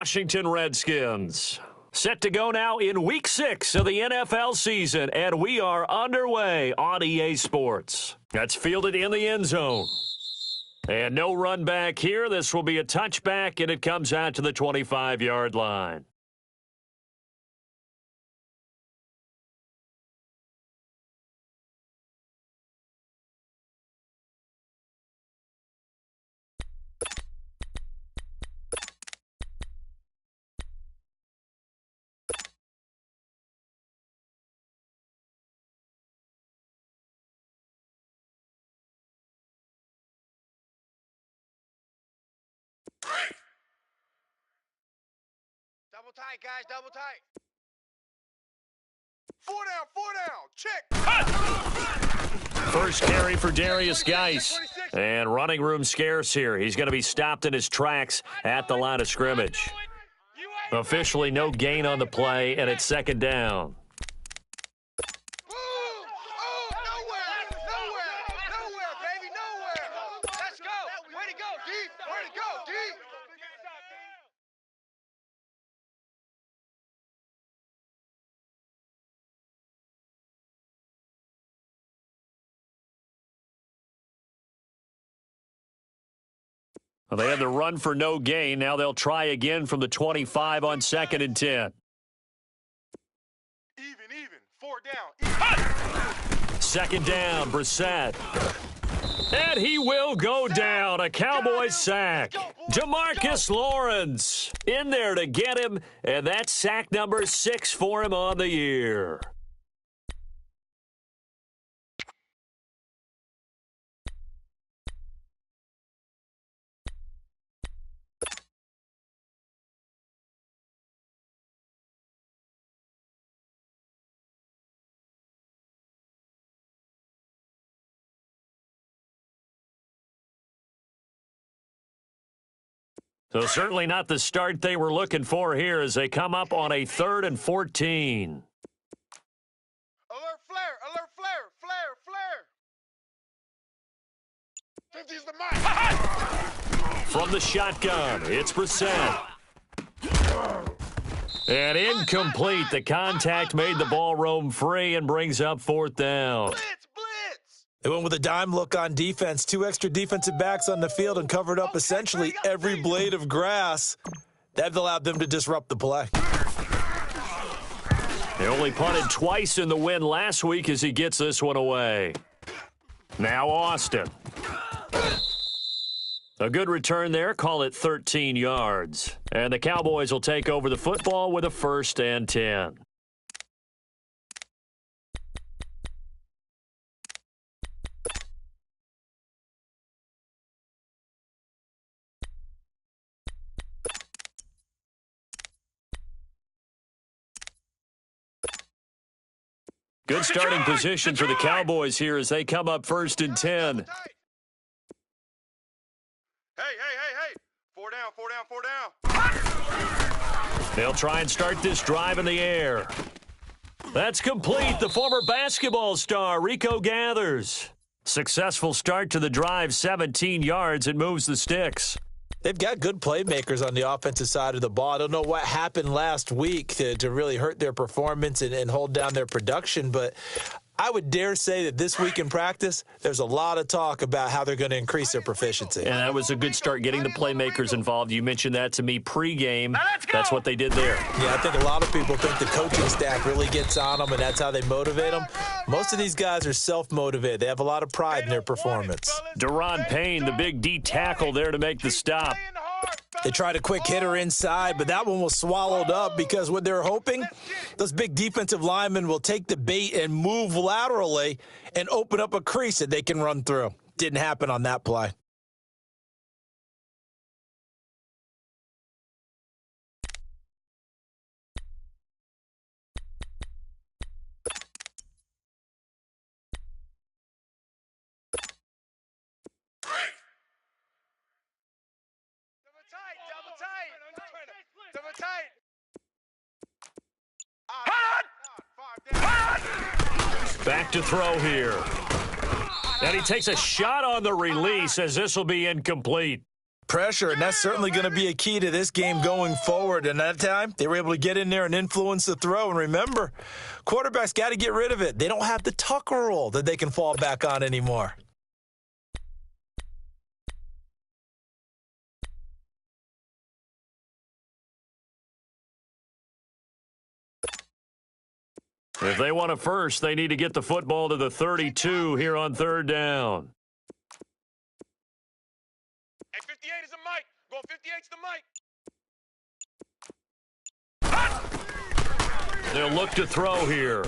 Washington Redskins. Set to go now in Week 6 of the NFL season, and we are underway on EA Sports. That's fielded in the end zone. And no run back here. This will be a touchback, and it comes out to the 25-yard line. Double tight, guys, double tight. Four down, check. First carry for Darius Geis. And running room scarce here. He's going to be stopped in his tracks at the line of scrimmage. Officially no gain on the play, and it's second down. Nowhere, baby, nowhere. Let's go. Way to go, D. Way to go, D. Well, they had the run for no gain. Now they'll try again from the 25 on 2nd and 10. Even. 4 down. Second down, Brissett. And he will go down. A Cowboys sack. Demarcus Lawrence in there to get him, and that's sack number 6 for him on the year. So certainly not the start they were looking for here as they come up on a 3rd and 14. Alert flare. 50's the mark. From the shotgun, it's Brissett. And incomplete. The contact made the ball roam free and brings up 4th down. Blitz. They went with a dime look on defense. 2 extra defensive backs on the field and covered up essentially every blade of grass. That allowed them to disrupt the play. They only punted twice in the win last week as he gets this one away. Now Austin. A good return there. Call it 13 yards. And the Cowboys will take over the football with a 1st and 10. Good starting position for the Cowboys here as they come up 1st and 10. Hey. 4 down. They'll try and start this drive in the air. That's complete. The former basketball star, Rico Gathers. Successful start to the drive, 17 yards. It moves the sticks. They've got good playmakers on the offensive side of the ball. I don't know what happened last week to really hurt their performance and hold down their production, but I would dare say that this week in practice, there's a lot of talk about how they're going to increase their proficiency. And that was a good start getting the playmakers involved. You mentioned that to me pregame. That's what they did there. Yeah, I think a lot of people think the coaching staff really gets on them, and that's how they motivate them. Most of these guys are self-motivated. They have a lot of pride in their performance. Deron Payne, the big D tackle there to make the stop. They tried a quick hitter inside, but that one was swallowed up because what they're hoping, those big defensive linemen will take the bait and move laterally and open up a crease that they can run through. Didn't happen on that play. Double tight. Back to throw here. And he takes a shot on the release as this will be incomplete. Pressure, and that's certainly going to be a key to this game going forward. And that time, they were able to get in there and influence the throw. And remember, quarterbacks got to get rid of it. They don't have the Tucker rule that they can fall back on anymore. If they want a first, they need to get the football to the 32 here on third down. Hey, 58 is a mic. Going 58's the mic. They'll look to throw here.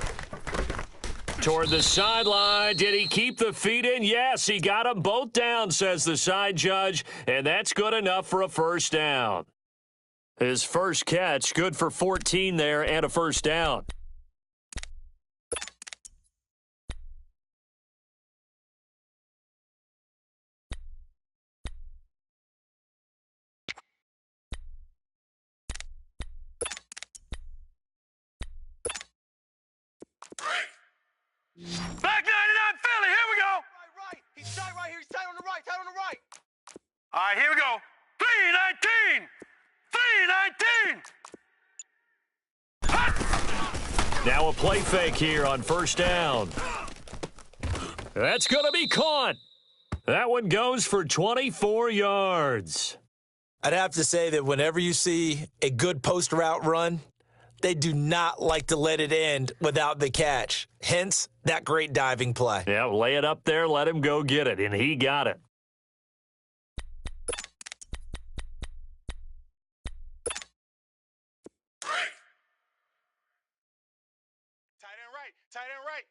Toward the sideline. Did he keep the feet in? Yes, he got them both down, says the side judge, and that's good enough for a first down. His first catch, good for 14 there and a first down. Back 99 Philly, here we go. Right. He's tight right here. He's tight on the right. Tight on the right. All right, here we go. 319. 319. Now a play fake here on first down. That's going to be caught. That one goes for 24 yards. I'd have to say that whenever you see a good post route run, they do not like to let it end without the catch. Hence, that great diving play. Yeah, lay it up there, let him go get it, and he got it. Tight end right. Tight end right.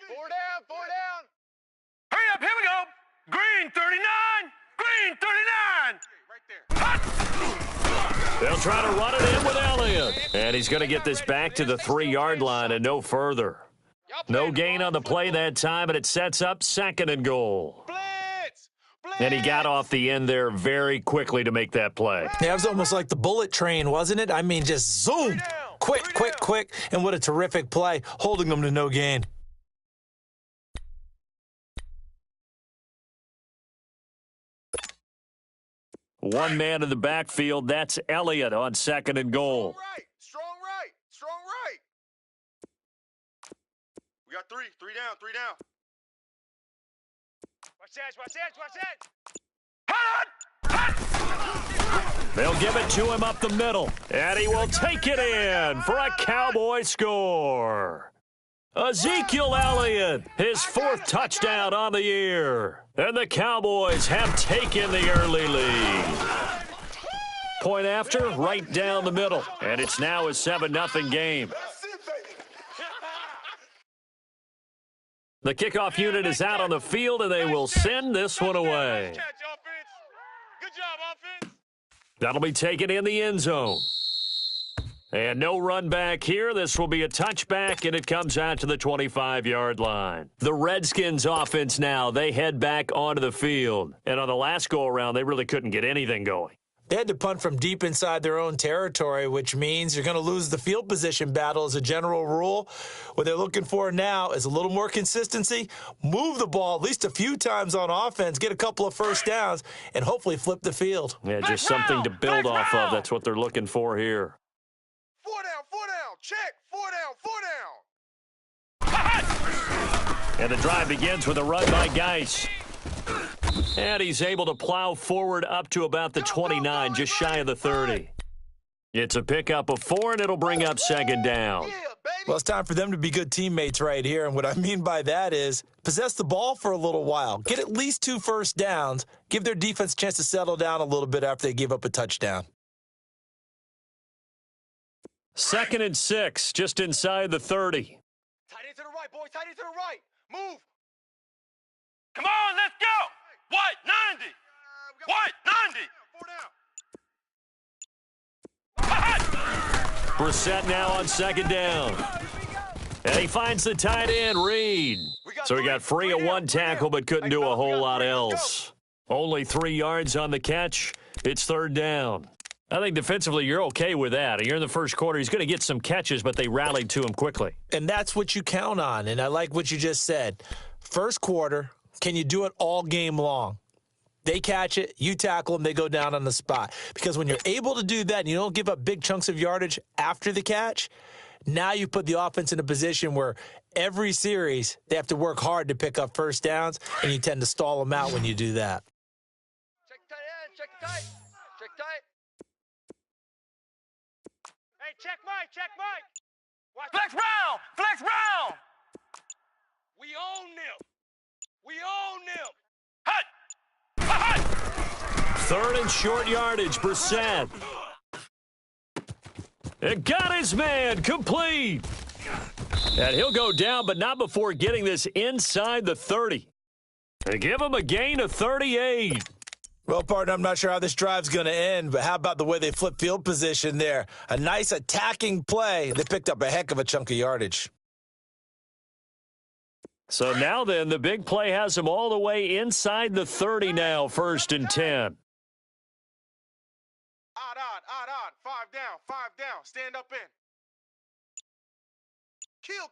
4 down. 4 down. Hurry up. Here we go. Green 39. Green 39. Right there. They'll try to run it in with Elliott. And he's going to get this back to the 3-yard line and no further. No gain on the play that time, and it sets up second and goal. Blitz. And he got off the end there very quickly to make that play. Yeah, it was almost like the bullet train, wasn't it? I mean, just zoom. Quick. And what a terrific play, holding them to no gain. One man in the backfield, that's Elliott on second and goal. Strong right. Strong right. We got 3. 3 down. 3 down. Watch that. Watch that. Watch that. They'll give it to him up the middle, and he will take it in for a Cowboy score. Ezekiel Elliott, his 4th touchdown on the year. And the Cowboys have taken the early lead. Point after, right down the middle. And it's now a 7-0 game. The kickoff unit is out on the field, and they will send this one away. Good job, offense. That'll be taken in the end zone. And no run back here. This will be a touchback, and it comes out to the 25-yard line. The Redskins offense now, they head back onto the field. And on the last go-around, they really couldn't get anything going. They had to punt from deep inside their own territory, which means you're going to lose the field position battle as a general rule. What they're looking for now is a little more consistency, move the ball at least a few times on offense, get a couple of first downs, and hopefully flip the field. Yeah, just something to build off of. That's what they're looking for here. 4 down. 4 down. Check. 4 down. 4 down. And the drive begins with a run by Geis. And he's able to plow forward up to about the 29, just shy of the 30. It's a pickup of 4, and it'll bring up second down. Well, it's time for them to be good teammates right here, and what I mean by that is possess the ball for a little while, get at least 2 first downs, give their defense a chance to settle down a little bit after they give up a touchdown. 2nd and 6, just inside the 30. Tight end to the right, boys. Tight end to the right. Move. Come on, let's go. What? 90. What? 90. Brissett now on second down. And he finds the tight end, Reed. So he got free of 1 tackle but couldn't do a whole lot else. Only 3 yards on the catch. It's third down. I think defensively you're okay with that. You're in the first quarter. He's going to get some catches, but they rallied to him quickly. And that's what you count on, and I like what you just said. First quarter, can you do it all game long? They catch it, you tackle them, they go down on the spot. Because when you're able to do that and you don't give up big chunks of yardage after the catch, now you put the offense in a position where every series they have to work hard to pick up first downs, and you tend to stall them out when you do that. Check tight end, check tight. Check tight. Hey, check Mike, check Mike. Watch flex round, flex round. We own them. We own them. Hut! Hut! Third and short yardage, Brissett. It got his man, complete. And he'll go down, but not before getting this inside the 30. They give him a gain of 38. Well, partner, I'm not sure how this drive's going to end, but how about the way they flip field position there? A nice attacking play. They picked up a heck of a chunk of yardage. So now then, the big play has him all the way inside the 30 now, 1st and 10. Odd. 5 down. Stand up in. Kill.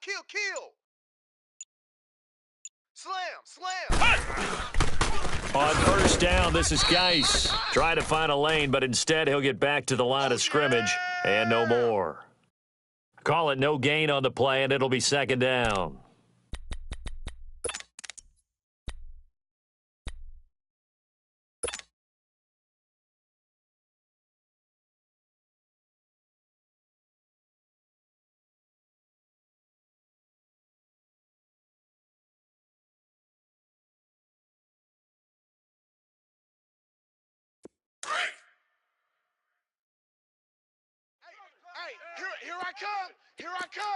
Slam. On 1st down, this is Geis. Trying to find a lane, but instead he'll get back to the line of scrimmage and no more. Call it no gain on the play, and it'll be 2nd down. Hey, here I come.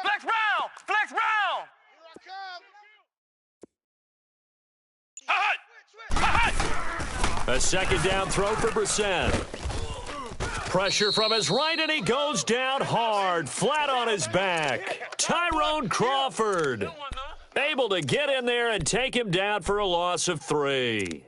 Flex round. Here I come. A 2nd down throw for Brissett. Pressure from his right, and he goes down hard, flat on his back. Tyrone Crawford able to get in there and take him down for a loss of 3.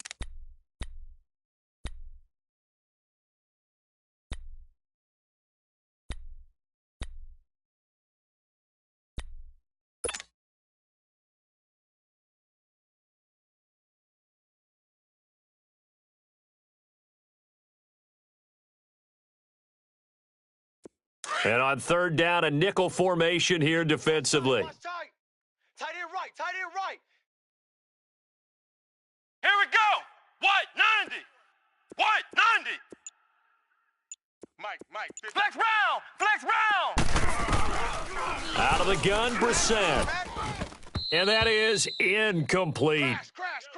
And on 3rd down, a nickel formation here defensively. Tight end right. Here we go. What? 90. Mike. Flex round. Out of the gun, Brissett. And that is incomplete.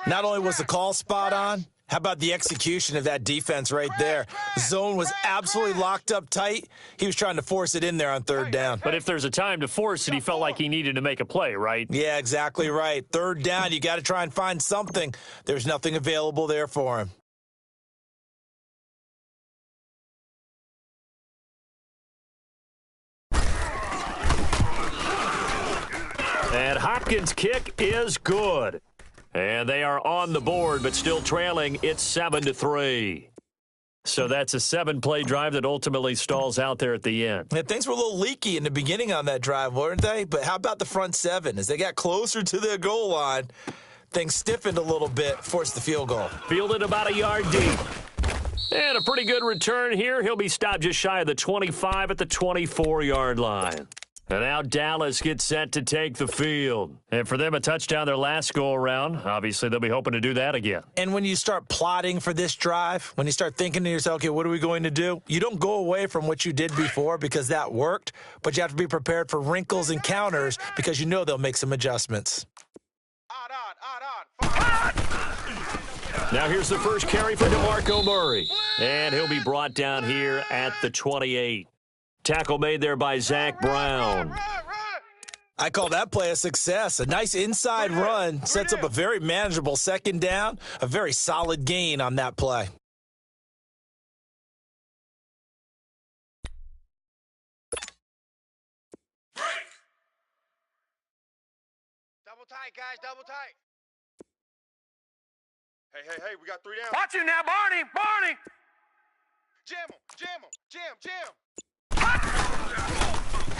Not only was the call spot on, how about the execution of that defense right there? Zone was absolutely locked up tight. He was trying to force it in there on 3rd down. But if there's a time to force it, he felt like he needed to make a play, right? Yeah, exactly right. 3rd down, you got to try and find something. There's nothing available there for him. And Hopkins' kick is good. And they are on the board, but still trailing. It's 7-3. So that's a 7-play drive that ultimately stalls out there at the end. Yeah, things were a little leaky in the beginning on that drive, weren't they? But how about the front 7? As they got closer to their goal line, things stiffened a little bit, forced the field goal. Fielded about a yard deep. And a pretty good return here. He'll be stopped just shy of the 25 at the 24-yard line. And now Dallas gets set to take the field. And for them, a touchdown their last go-around. Obviously, they'll be hoping to do that again. And when you start plotting for this drive, when you start thinking to yourself, okay, what are we going to do? You don't go away from what you did before because that worked, but you have to be prepared for wrinkles and counters because you know they'll make some adjustments. Now here's the first carry for DeMarco Murray. And he'll be brought down here at the 28. Tackle made there by Zach Brown. I call that play a success. A nice inside run sets up a very manageable 2nd down, a very solid gain on that play. Double tight, guys, double tight. Hey, we got 3 down. Watch you now, Barney. Jam.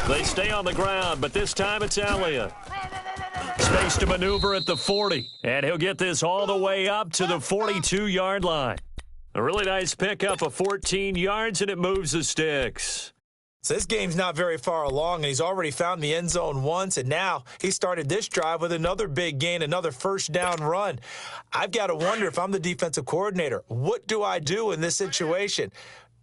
They stay on the ground, but this time it's Elliott. space to maneuver at the 40. And he'll get this all the way up to the 42-yard line. A really nice pickup of 14 yards, and it moves the sticks. So this game's not very far along, and he's already found the end zone once, and now he started this drive with another big gain, another first down run. I've got to wonder, if I'm the defensive coordinator, what do I do in this situation?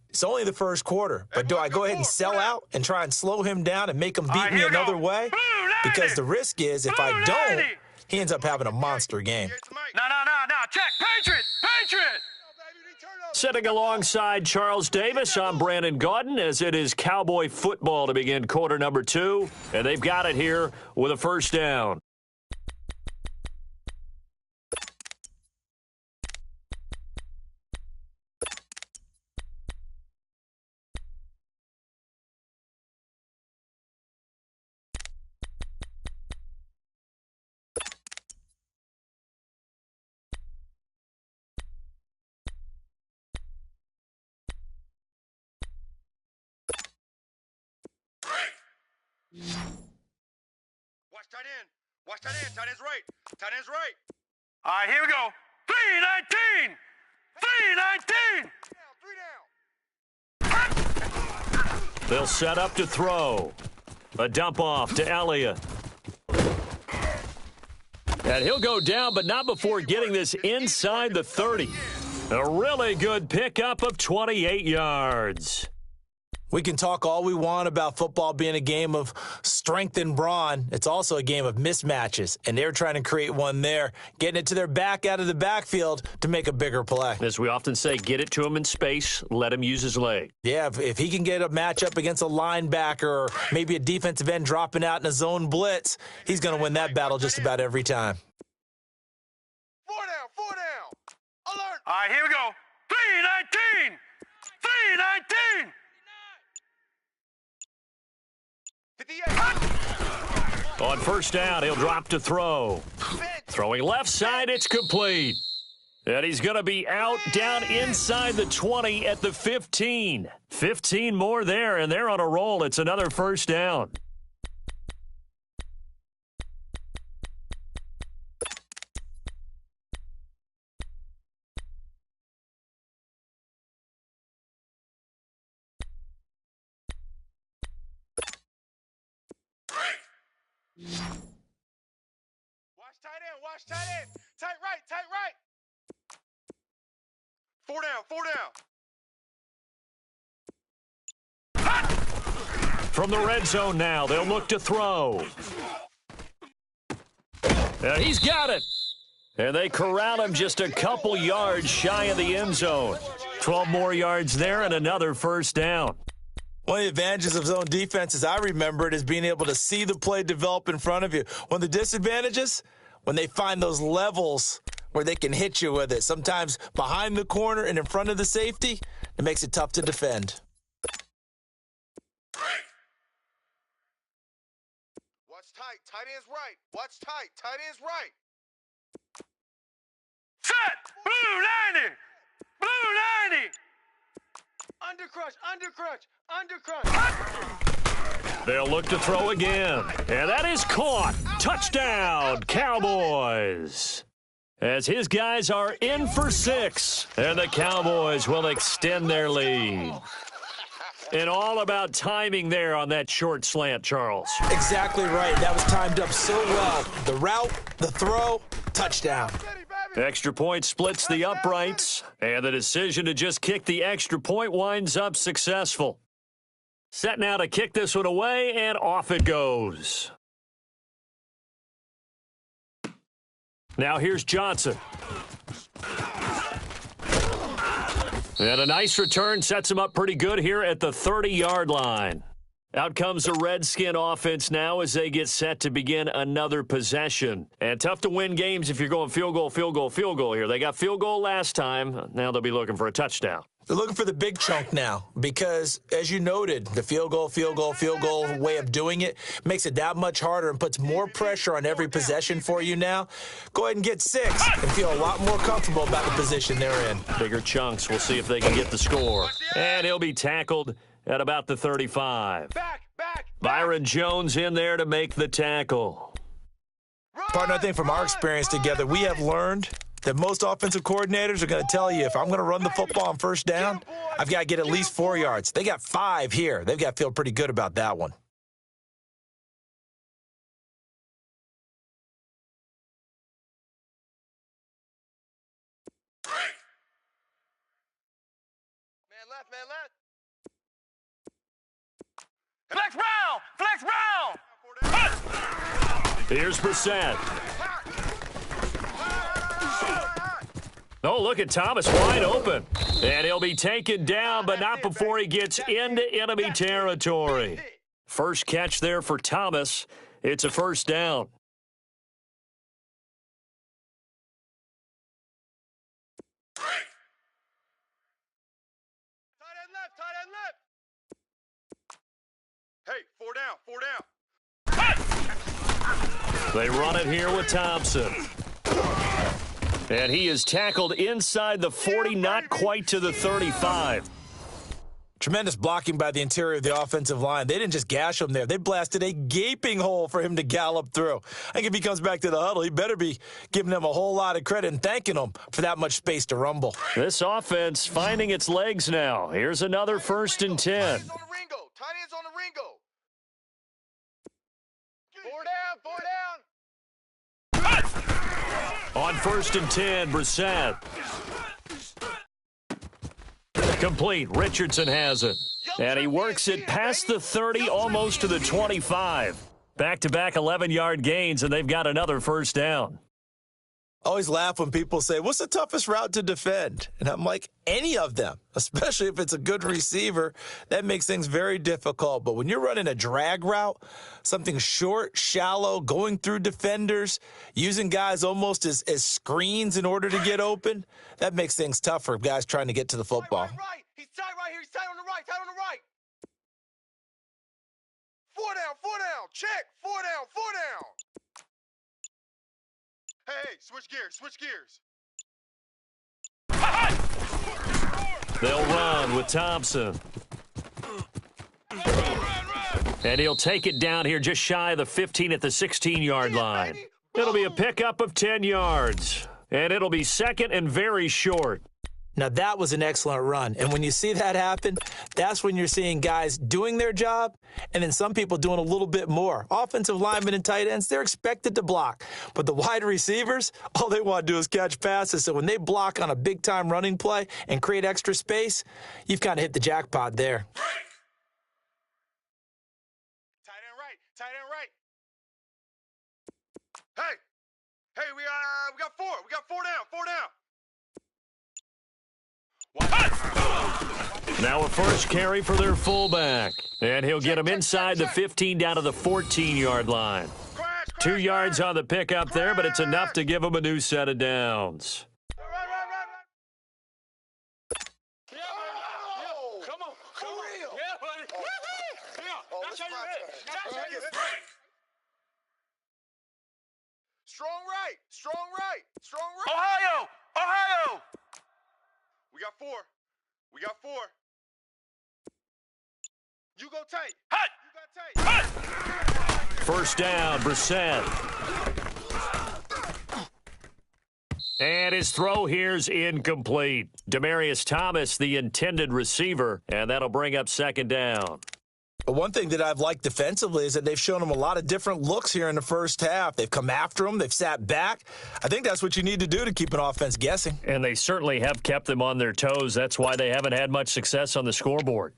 It's only the first quarter, but do I go ahead and sell out and try and slow him down and make him beat me another way? Because the risk is, if I don't, he ends up having a monster game. No. Check. Patriot. Sitting alongside Charles Davis, I'm Brandon Gaudin, as it is Cowboy football to begin quarter number 2. And they've got it here with a first down. Watch tight end. Tight end's right. All right, here we go. 3-19. They'll set up to throw. A dump off to Elliott. And he'll go down, but not before getting this inside the 30. A really good pickup of 28 yards. We can talk all we want about football being a game of strength and brawn. It's also a game of mismatches, and they're trying to create one there, getting it to their back out of the backfield to make a bigger play. As we often say, get it to him in space, let him use his leg. Yeah, if he can get a matchup against a linebacker or maybe a defensive end dropping out in a zone blitz, he's going to win that battle just about every time. 4 down. Alert. All right, here we go. 3-19. On first down, he'll drop to throw. Throwing left side, it's complete. And he's going to be out down inside the 20 at the 15. 15 more there, and they're on a roll. It's another first down. Watch tight end. Tight right. 4 down. From the red zone now, they'll look to throw. And he's got it. And they corral him just a couple yards shy of the end zone. 12 more yards there and another first down. One of the advantages of zone defense, as I remember it, is being able to see the play develop in front of you. One of the disadvantages, when they find those levels where they can hit you with it. Sometimes behind the corner and in front of the safety, it makes it tough to defend. Watch tight. Tight end's right. Watch tight. Tight end's right. Set. Blue 90. Undercrush. They'll look to throw again. And that is caught. Touchdown, Cowboys. As his guys are in for 6. And the Cowboys will extend their lead. And all about timing there on that short slant, Charles. Exactly right. That was timed up so well. The route, the throw, touchdown. Extra point splits the uprights, and the decision to just kick the extra point winds up successful. Set now to kick this one away, and off it goes. Now here's Johnson. And a nice return sets him up pretty good here at the 30-yard line. Out comes the Redskin offense now as they get set to begin another possession. And tough to win games if you're going field goal here. They got field goal last time. Now they'll be looking for a touchdown. They're looking for the big chunk now because, as you noted, the field goal way of doing it makes it that much harder and puts more pressure on every possession for you now. Go ahead and get 6 and feel a lot more comfortable about the position they're in. Bigger chunks. We'll see if they can get the score. And he'll be tackled at about the 35. Back. Byron Jones in there to make the tackle. Partner, I think from our experience together, we have learned that most offensive coordinators are going to tell you, if I'm going to run the football on first down, I've got to get at least 4 yards. They got 5 here. They've got to feel pretty good about that one. Man left. Flex round! Here's Brissett. Oh, look at Thomas wide open. And he'll be taken down, but not before he gets into enemy territory. First catch there for Thomas. It's a first down. Tight end left. Hey, 4 down. They run it here with Thompson. And he is tackled inside the 40, not quite to the 35. Tremendous blocking by the interior of the offensive line. They didn't just gash him there. They blasted a gaping hole for him to gallop through. I think if he comes back to the huddle, he better be giving them a whole lot of credit and thanking them for that much space to rumble. This offense finding its legs now. Here's another 1st and 10. Tight ends on the Ringo. 4 down. On 1st and 10, Brissett. Complete. Richardson has it. And he works it past the 30, almost to the 25. Back-to-back 11-yard gains, and they've got another first down. I always laugh when people say, what's the toughest route to defend? And I'm like, any of them, especially if it's a good receiver. That makes things very difficult. But when you're running a drag route, something short, shallow, going through defenders, using guys almost as screens in order to get open, that makes things tough for guys trying to get to the football. Right. He's tight right here. He's tight on the right. 4 down. Check. 4 down. Hey, switch gears. They'll run with Thompson. And he'll take it down here just shy of the 15 at the 16-yard line. It'll be a pickup of 10 yards. And it'll be second and very short. Now, that was an excellent run. And when you see that happen, that's when you're seeing guys doing their job and then some people doing a little bit more. Offensive linemen and tight ends, they're expected to block. But the wide receivers, all they want to do is catch passes. So when they block on a big-time running play and create extra space, you've kind of hit the jackpot there. Tight end right. Hey, we got 4. We got 4 down. Now a first carry for their fullback. And he'll get him inside the 15 down to the 14-yard line. 2 yards on the pickup there, but it's enough to give him a new set of downs. Come on. Yeah, buddy. That's how you hit. Strong right. Ohio. We got 4. You go tight. Hut. First down, Brissett. And his throw here's incomplete. Demaryius Thomas, the intended receiver, and that'll bring up second down. One thing that I've liked defensively is that they've shown him a lot of different looks here in the first half. They've come after him. They've sat back. I think that's what you need to do to keep an offense guessing. And they certainly have kept them on their toes. That's why they haven't had much success on the scoreboard.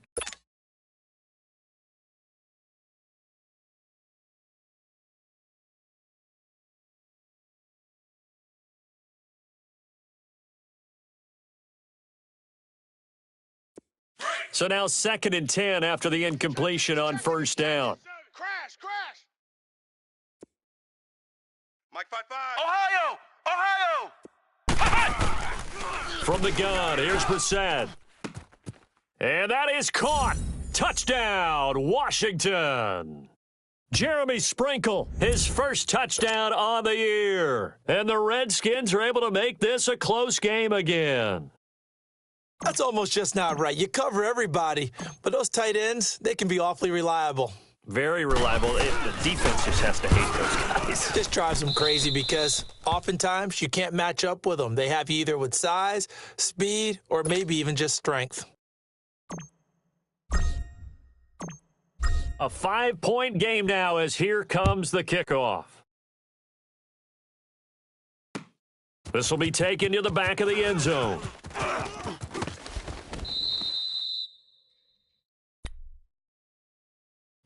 So now 2nd and 10 after the incompletion on first down. Crash. Mike 5-5. Ohio. From the gun, here's Brissett. And that is caught. Touchdown, Washington. Jeremy Sprinkle, his first touchdown on the year. And the Redskins are able to make this a close game again. That's almost just not right. You cover everybody, but those tight ends, they can be awfully reliable. Very reliable. The defense just has to hate those guys. Just drives them crazy because oftentimes you can't match up with them. They have you either with size, speed, or maybe even just strength. A 5-point game now as here comes the kickoff. This will be taken to the back of the end zone.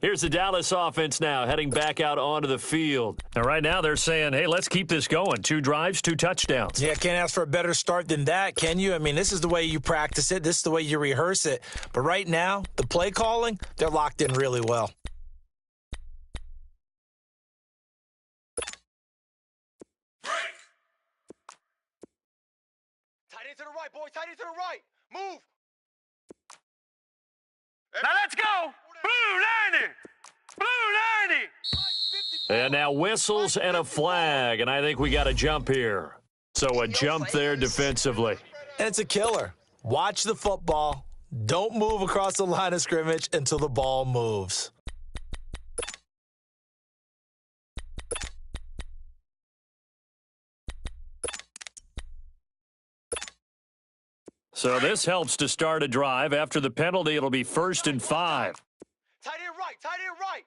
Here's the Dallas offense now, heading back out onto the field. And right now they're saying, hey, let's keep this going. 2 drives, 2 touchdowns. Yeah, can't ask for a better start than that, can you? I mean, this is the way you practice it. This is the way you rehearse it. But right now, the play calling, they're locked in really well. Tight end to the right, boys. Tight end to the right. Move. Now let's go. Blue 90. Blue 90. And now whistles and a flag, and I think we got a jump here. So a jump there defensively. And it's a killer. Watch the football. Don't move across the line of scrimmage until the ball moves. So this helps to start a drive. After the penalty, it'll be 1st and 5. Tight end right. Tight end right.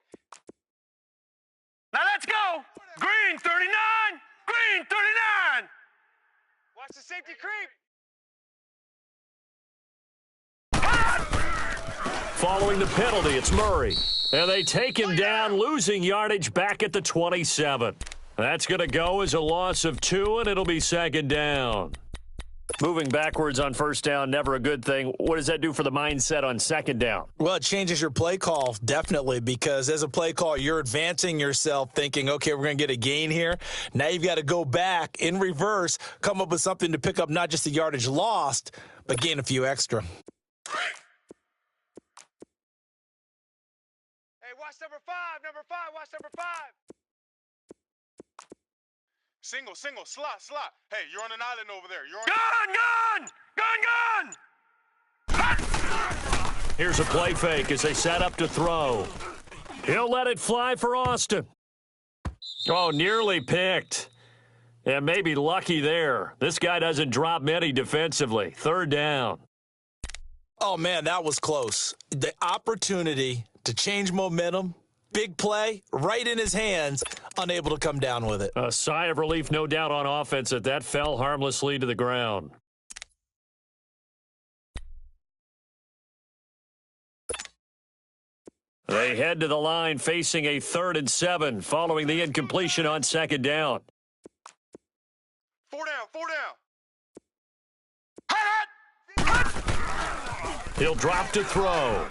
Now let's go. Green 39. Green 39. Watch the safety creep. Following the penalty, it's Murray. And they take him down, losing yardage back at the 27. That's going to go as a loss of 2, and it'll be 2nd down. Moving backwards on 1st down, never a good thing. What does that do for the mindset on 2nd down? Well, it changes your play call, definitely, because as a play call, you're advancing yourself thinking, okay, we're going to get a gain here. Now you've got to go back in reverse, come up with something to pick up not just the yardage lost, but gain a few extra. Hey, watch number 5. Number 5. Watch number 5. Single, slot. Hey, you're on an island over there. You're on Gun. Here's a play fake as they set up to throw. He'll let it fly for Austin. Oh, nearly picked. And maybe lucky there. This guy doesn't drop many defensively. 3rd down. Oh, man, that was close. The opportunity to change momentum, big play, right in his hands, unable to come down with it. A sigh of relief, no doubt, on offense that fell harmlessly to the ground. They head to the line facing a 3rd and 7 following the incompletion on 2nd down. 4 down. He'll drop to throw.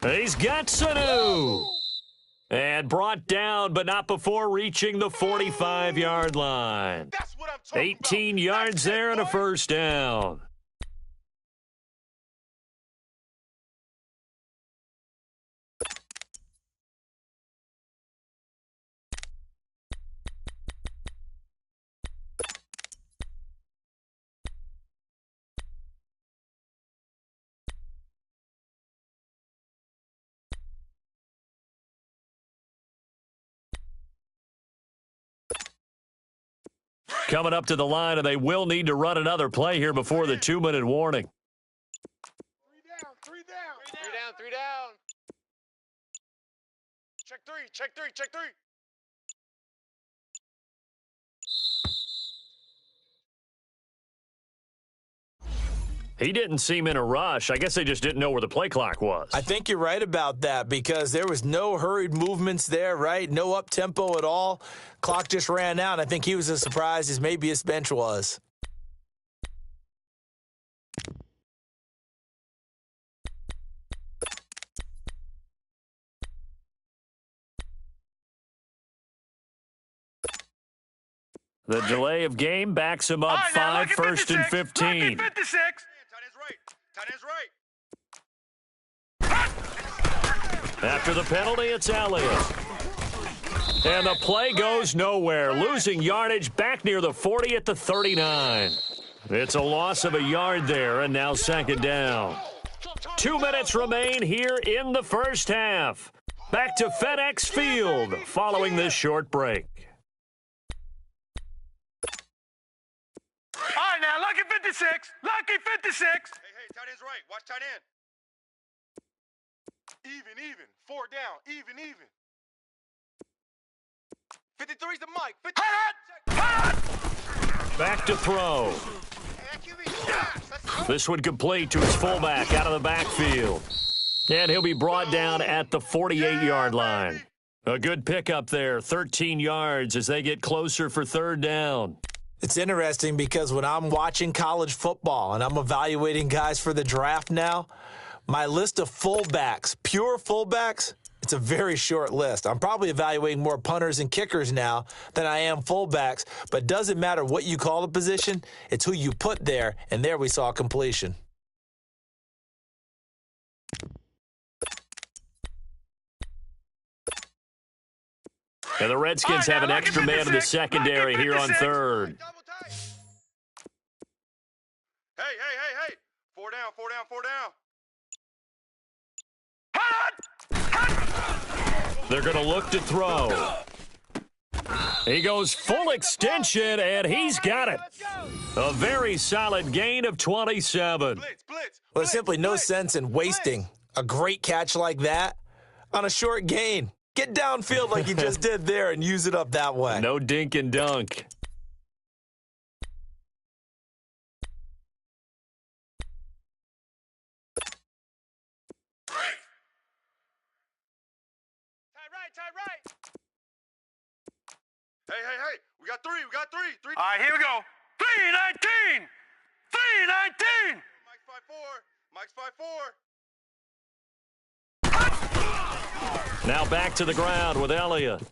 He's got Sanu. And brought down, but not before reaching the 45-yard line. That's what I'm talking 18 about. yards there and a 1st down. Coming up to the line, and they will need to run another play here before the 2-minute warning. 3 down. Check three. He didn't seem in a rush. I guess they just didn't know where the play clock was. I think you're right about that because there was no hurried movements there, right? No up-tempo at all. Clock just ran out. I think he was as surprised as maybe his bench was. The delay of game backs him up 5, 1st and 15. 56. Tight end's right. After the penalty, it's Elliott. And the play goes nowhere, losing yardage back near the 40 at the 39. It's a loss of a yard there, and now 2nd down. 2 minutes remain here in the first half. Back to FedEx Field following this short break. All right, now, lucky 56. Lucky 56. Hey, tight end's right. Watch tight end. Even. 4 down. Even. 53's the mic. 50. Back to throw. This would complete to his fullback out of the backfield. And he'll be brought down at the 48-yard line. A good pickup there, 13 yards as they get closer for third down. It's interesting because when I'm watching college football and I'm evaluating guys for the draft now, my list of fullbacks, pure fullbacks, it's a very short list. I'm probably evaluating more punters and kickers now than I am fullbacks, but it doesn't matter what you call the position, it's who you put there, and there we saw completion. And the Redskins have an extra man in the secondary here on third. Hey. 4 down. They're going to look to throw. He goes full extension, and he's got it. A very solid gain of 27. Blitz. Well, there's simply no sense in wasting a great catch like that on a short gain. Get downfield like you just did there and use it up that way. No dink and dunk. Tight right. Hey. We got three. All right, here we go. 319. Mike's 5'4". Now back to the ground with Elliott.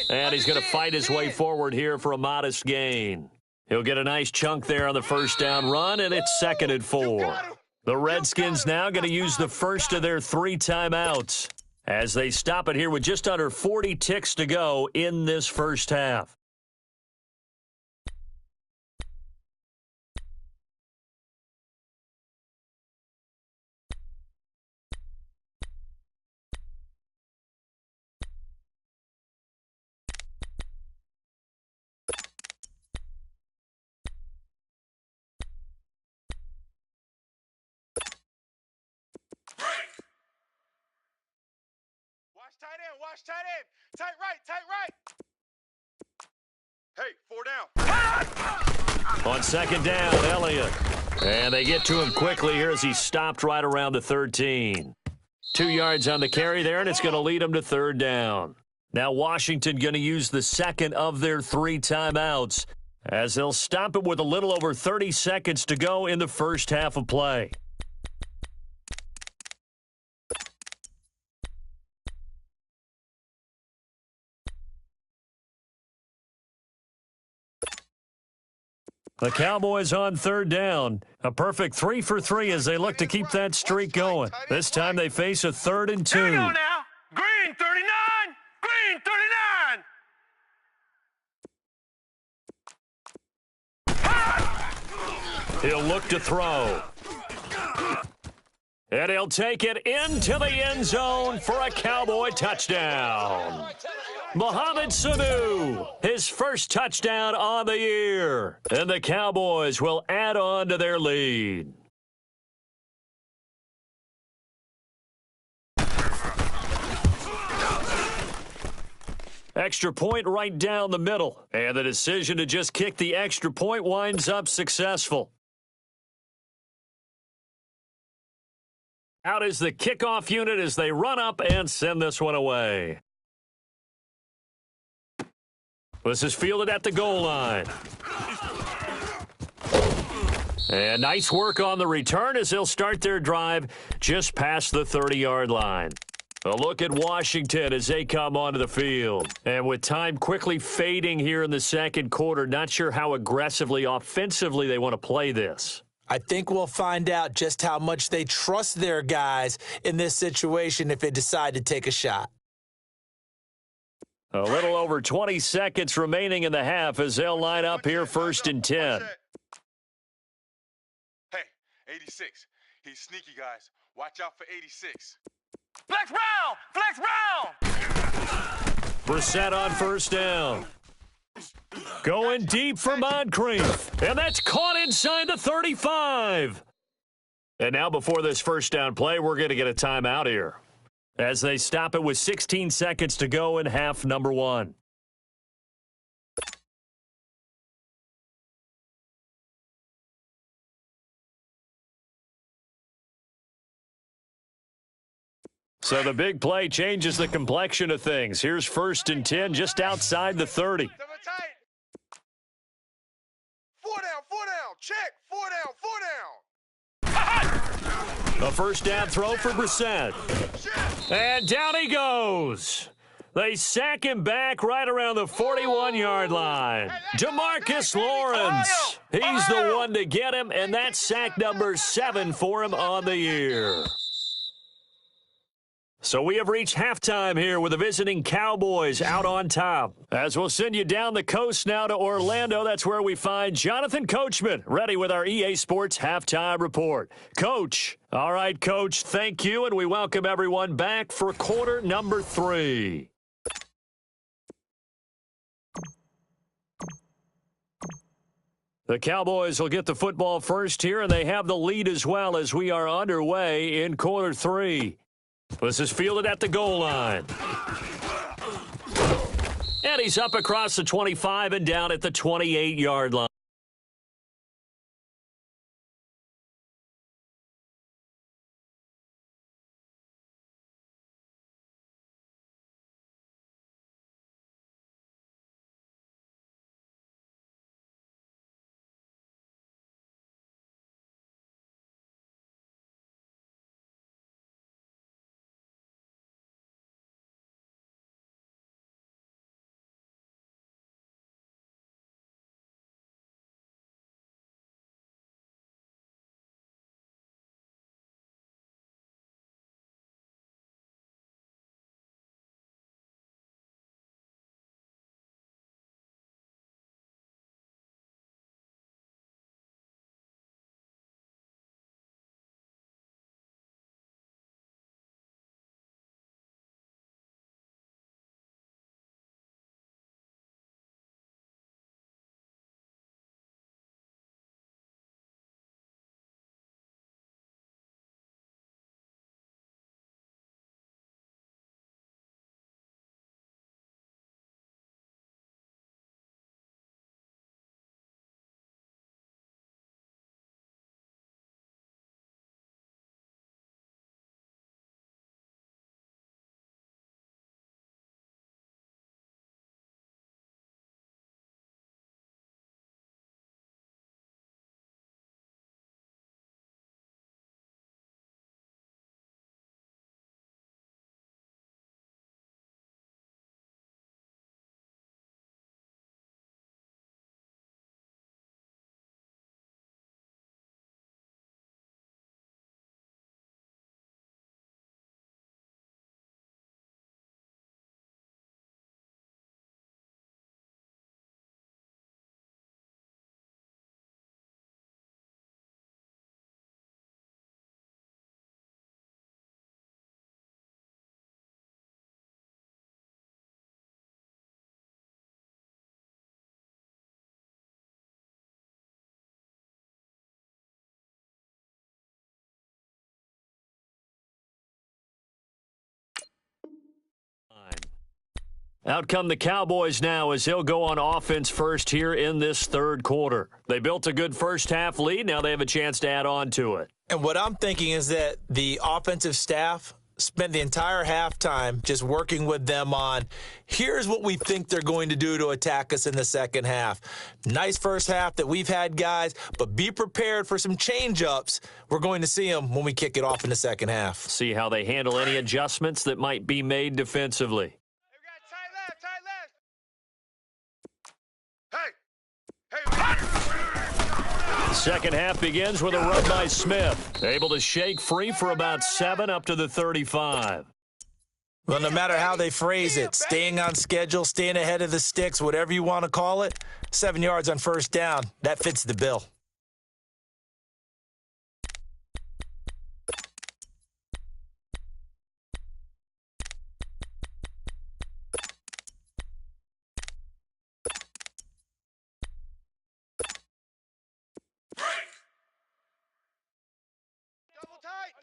And he's going to fight his way forward here for a modest gain. He'll get a nice chunk there on the first down run, and it's 2nd and 4. The Redskins now going to use the first of their 3 timeouts as they stop it here with just under 40 ticks to go in this first half. Watch tight end. Tight right. Hey, 4 down. On 2nd down, Elliott. And they get to him quickly here as he stopped right around the 13. 2 yards on the carry there, and it's going to lead him to 3rd down. Now Washington going to use the second of their 3 timeouts as they'll stop it with a little over 30 seconds to go in the first half of play. The Cowboys on 3rd down. A perfect 3 for 3 as they look to keep that streak going. This time they face a 3rd and 2. Here we go now. Green 39. He'll look to throw. And he'll take it into the end zone for a Cowboy touchdown. Mohamed Sanu, his first touchdown on the year. And the Cowboys will add on to their lead. Extra point right down the middle. And the decision to just kick the extra point winds up successful. Out is the kickoff unit as they run up and send this one away. This is fielded at the goal line. And nice work on the return as they'll start their drive just past the 30-yard line. A look at Washington as they come onto the field. And with time quickly fading here in the second quarter, not sure how aggressively, offensively they want to play this. I think we'll find out just how much they trust their guys in this situation if they decide to take a shot. A little over 20 seconds remaining in the half as they'll line up here 1st and 10. Hey, 86. He's sneaky, guys. Watch out for 86. Flex round! Flex round! Brissett on first down. Going deep for Moncrief. And that's caught inside the 35. And now before this first down play, we're going to get a timeout here, as they stop it with 16 seconds to go in half number one. So the big play changes the complexion of things. Here's 1st and 10 just outside the 30. 4 down, check. 4 down. A first down throw for Brissett. And down he goes. They sack him back right around the 41-yard line. DeMarcus Lawrence. He's the one to get him, and that's sack number 7 for him on the year. So we have reached halftime here with the visiting Cowboys out on top. As we'll send you down the coast now to Orlando, that's where we find Jonathan Coachman, ready with our EA Sports Halftime Report. Coach. All right, Coach, thank you, and we welcome everyone back for quarter number 3. The Cowboys will get the football first here, and they have the lead as well as we are underway in quarter 3. This is fielded at the goal line. And he's up across the 25 and down at the 28-yard line. Out come the Cowboys now as they'll go on offense first here in this third quarter. They built a good first half lead. Now they have a chance to add on to it. And what I'm thinking is that the offensive staff spent the entire halftime just working with them on, here's what we think they're going to do to attack us in the second half. Nice first half that we've had, guys, but be prepared for some change-ups. We're going to see them when we kick it off in the second half. See how they handle any adjustments that might be made defensively. Second half begins with a run by Smith. Able to shake free for about 7 up to the 35. Well, no matter how they phrase it, staying on schedule, staying ahead of the sticks, whatever you want to call it, 7 yards on first down, that fits the bill.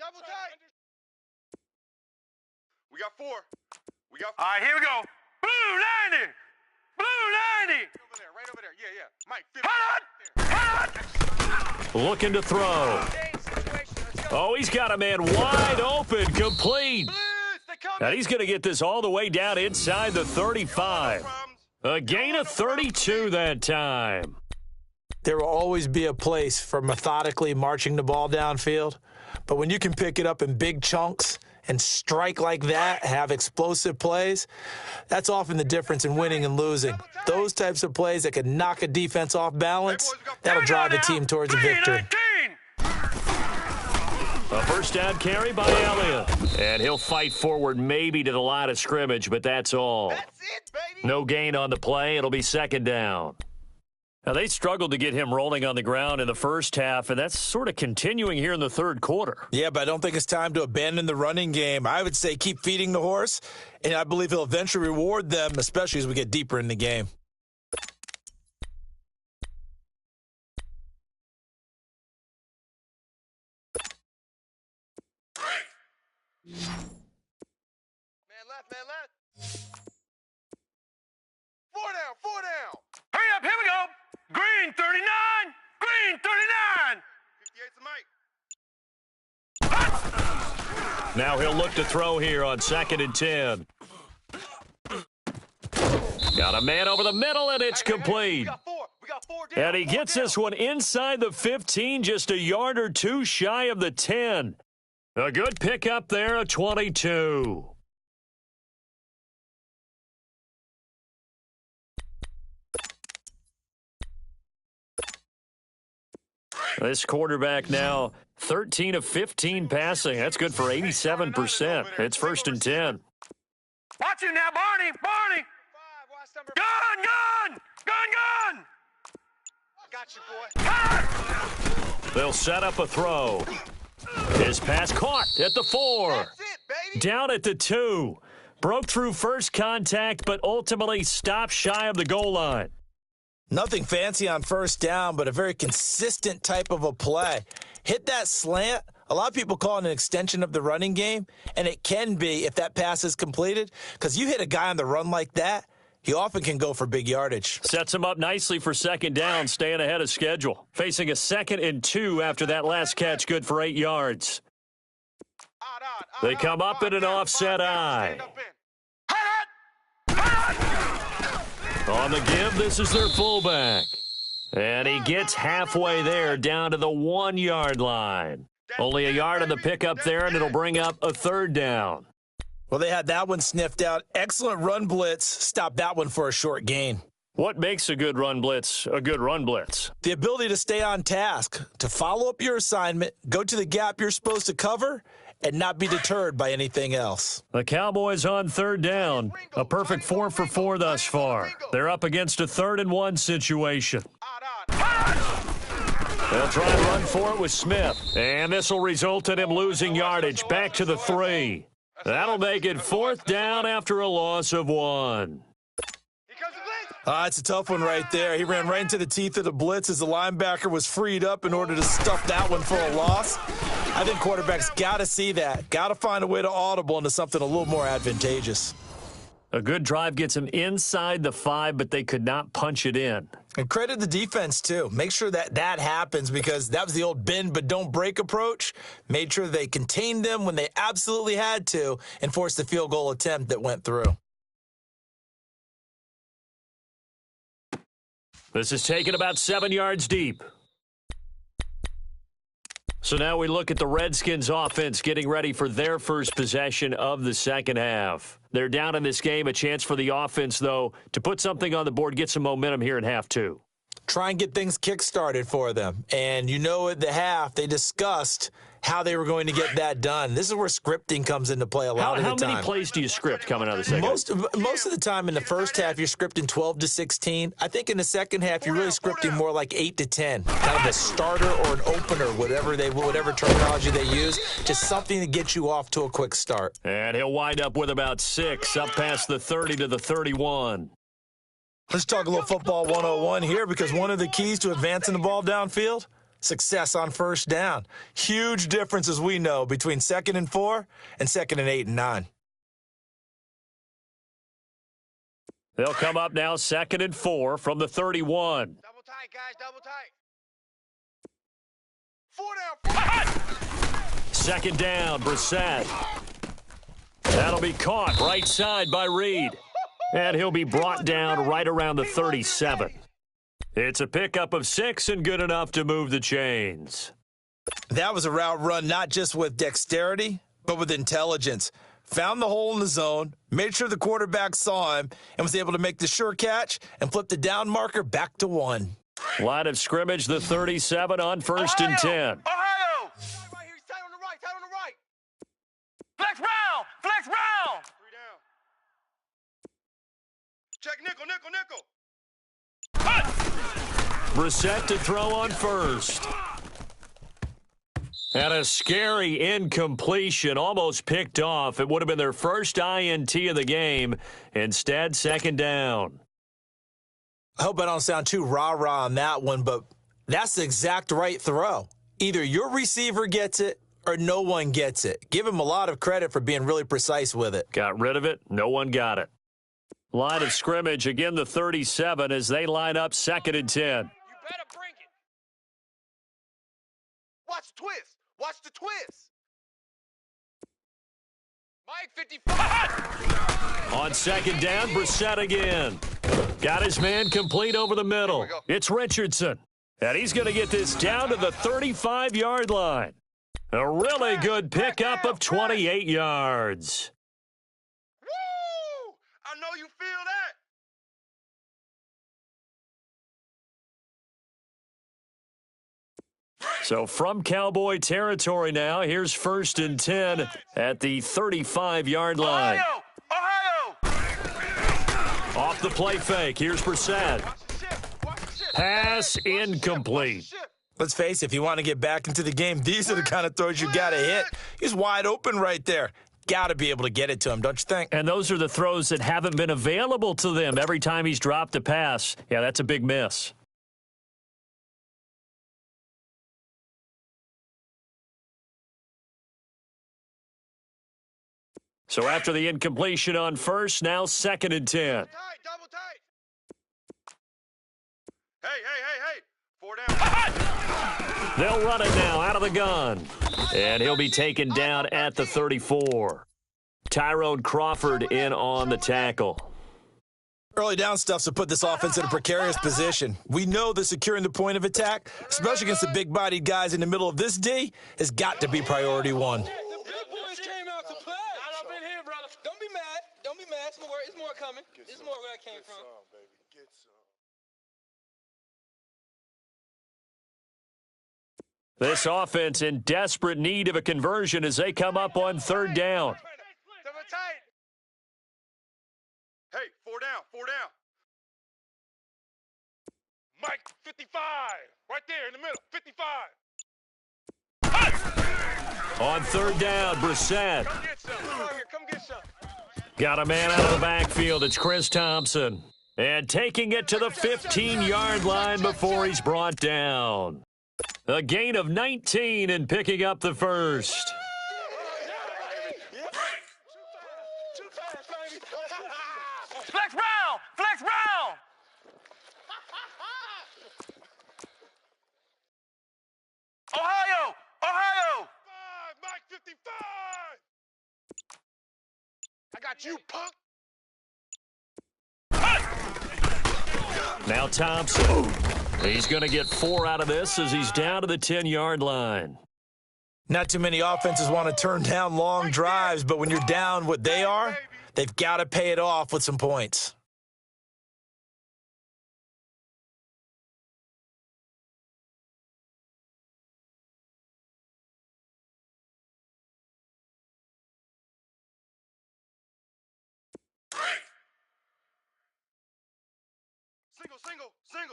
Double tight. We got 4. We got 4. All right, here we go. Blue 90. Blue 90. Right over there. Yeah. Mike, 50. Looking to throw. Oh, he's got a man wide open, complete. And he's going to get this all the way down inside the 35. A gain of 32 that time. There will always be a place for methodically marching the ball downfield, but when you can pick it up in big chunks and strike like that, have explosive plays, that's often the difference in winning and losing. Those types of plays that can knock a defense off balance, that'll drive the team towards a victory. A first down carry by Elliott. And he'll fight forward maybe to the line of scrimmage, but that's all. That's it, baby. No gain on the play. It'll be second down. Now, they struggled to get him rolling on the ground in the first half, and that's sort of continuing here in the third quarter. Yeah, but I don't think it's time to abandon the running game. I would say keep feeding the horse, and I believe he'll eventually reward them, especially as we get deeper in the game. Man left. 4 down. Hurry up, here we go. Green 39. Green 39. Now he'll look to throw here on 2nd and 10. Got a man over the middle, and it's complete. We got 4 down. And he gets this one inside the 15, just a yard or two shy of the 10. A good pickup there, a 22. This quarterback now 13 of 15 passing. That's good for 87%. It's 1st and 10. Watch you now, Barney. Gun. I got you, boy. They'll set up a throw. His pass caught at the 4. That's it, baby. Down at the 2. Broke through first contact, but ultimately stopped shy of the goal line. Nothing fancy on first down, but a very consistent type of a play. Hit that slant. A lot of people call it an extension of the running game, and it can be if that pass is completed, because you hit a guy on the run like that, he often can go for big yardage. Sets him up nicely for second down, staying ahead of schedule. Facing a 2nd and 2 after that last catch, good for 8 yards. They come up in an offset eye. On the give, this is their fullback. And he gets halfway there, down to the 1-yard line. Only a yard on the pickup there, and it'll bring up a 3rd down. Well, they had that one sniffed out. Excellent run blitz. Stopped that one for a short gain. What makes a good run blitz a good run blitz? The ability to stay on task, to follow up your assignment, go to the gap you're supposed to cover, and not be deterred by anything else. The Cowboys on 3rd down. A perfect 4 for 4 thus far. They're up against a 3rd and 1 situation. They'll try and run for it with Smith. And this will result in him losing yardage back to the 3. That'll make it 4th down after a loss of 1. It's a tough one right there. He ran right into the teeth of the blitz as the linebacker was freed up in order to stuff that one for a loss. I think quarterbacks got to see that. Got to find a way to audible into something a little more advantageous. A good drive gets him inside the 5, but they could not punch it in. And credit the defense, too. Make sure that happens, because that was the old bend but don't break approach. Made sure they contained them when they absolutely had to and forced the field goal attempt that went through. This is taken about 7 yards deep. So now we look at the Redskins offense getting ready for their first possession of the second half. They're down in this game. A chance for the offense, though, to put something on the board, get some momentum here in half 2. Try and get things kick-started for them. And you know at the half, they discussed how they were going to get that done. This is where scripting comes into play a lot of the time. How many plays do you script coming out of the second half? Most of the time in the first half, you're scripting 12 to 16. I think in the second half, you're really scripting more like 8 to 10. Kind of a starter or an opener, whatever terminology they use, just something to get you off to a quick start. And he'll wind up with about 6, up past the 30 to the 31. Let's talk a little football 101 here, because one of the keys to advancing the ball downfield, success on first down. Huge difference, as we know, between 2nd and 4 and 2nd and 8 and 9. They'll come up now 2nd and 4 from the 31. Double tight, guys, double tight. 4 down. 2nd down, Brissett. That'll be caught right side by Reed. And he'll be brought down right around the 37. It's a pickup of 6 and good enough to move the chains. That was a route run not just with dexterity, but with intelligence. Found the hole in the zone, made sure the quarterback saw him, and was able to make the sure catch and flip the down marker back to 1. Line of scrimmage, the 37 on 1st and 10. Ohio! Right here, tight on the right, tight on the right. Flex round, flex round. 3 down. Check nickel, nickel, nickel. Brissett to throw on 1st. And a scary incompletion, almost picked off. It would have been their first INT of the game. Instead, 2nd down. I hope I don't sound too rah-rah on that one, but that's the exact right throw. Either your receiver gets it or no one gets it. Give him a lot of credit for being really precise with it. Got rid of it. No one got it. Line of scrimmage, again the 37 as they line up 2nd and 10. You better bring it. Watch the twist. Watch the twist. Mike 55. On 2nd down, Brissett again. Got his man complete over the middle. It's Richardson. And he's going to get this down to the 35-yard line. A really good pickup of 28 yards. Woo! I know you feel that. So from Cowboy territory now, here's 1st and 10 at the 35-yard line. Ohio! Off the play fake, here's Brissett. Pass incomplete. Let's face it, if you want to get back into the game, these are the kind of throws you got to hit. He's wide open right there. Got to be able to get it to him, don't you think? And those are the throws that haven't been available to them every time he's dropped a pass. Yeah, that's a big miss. So after the incompletion on 1st, now 2nd and 10. Tight, double tight. Hey. 4 down. They'll run it now out of the gun. And he'll be taken down at the 34. Tyrone Crawford in on the tackle. Early down stuff's to put this offense in a precarious position. We know that securing the point of attack, especially against the big-bodied guys in the middle of this D, has got to be priority 1. The big boys came out to play. I've been here, brother. Don't be mad. Don't be mad. It's more coming. It's more where I came from. Get some. This offense in desperate need of a conversion as they come up on 3rd down. Double tight. Hey, 4 down, 4 down. Mike 55. Right there in the middle. 55. On 3rd down, Brissett. Come get some. Come on here. Come get some. Got a man out of the backfield. It's Chris Thompson. And taking it to the 15-yard line before he's brought down. A gain of 19 and picking up the 1st. Flex round! Flex round! Ohio! Ohio! Mike 55! I got you, punk! Now Thompson. He's going to get 4 out of this as he's down to the 10-yard line. Not too many offenses want to turn down long drives, but when you're down what they are, they've got to pay it off with some points.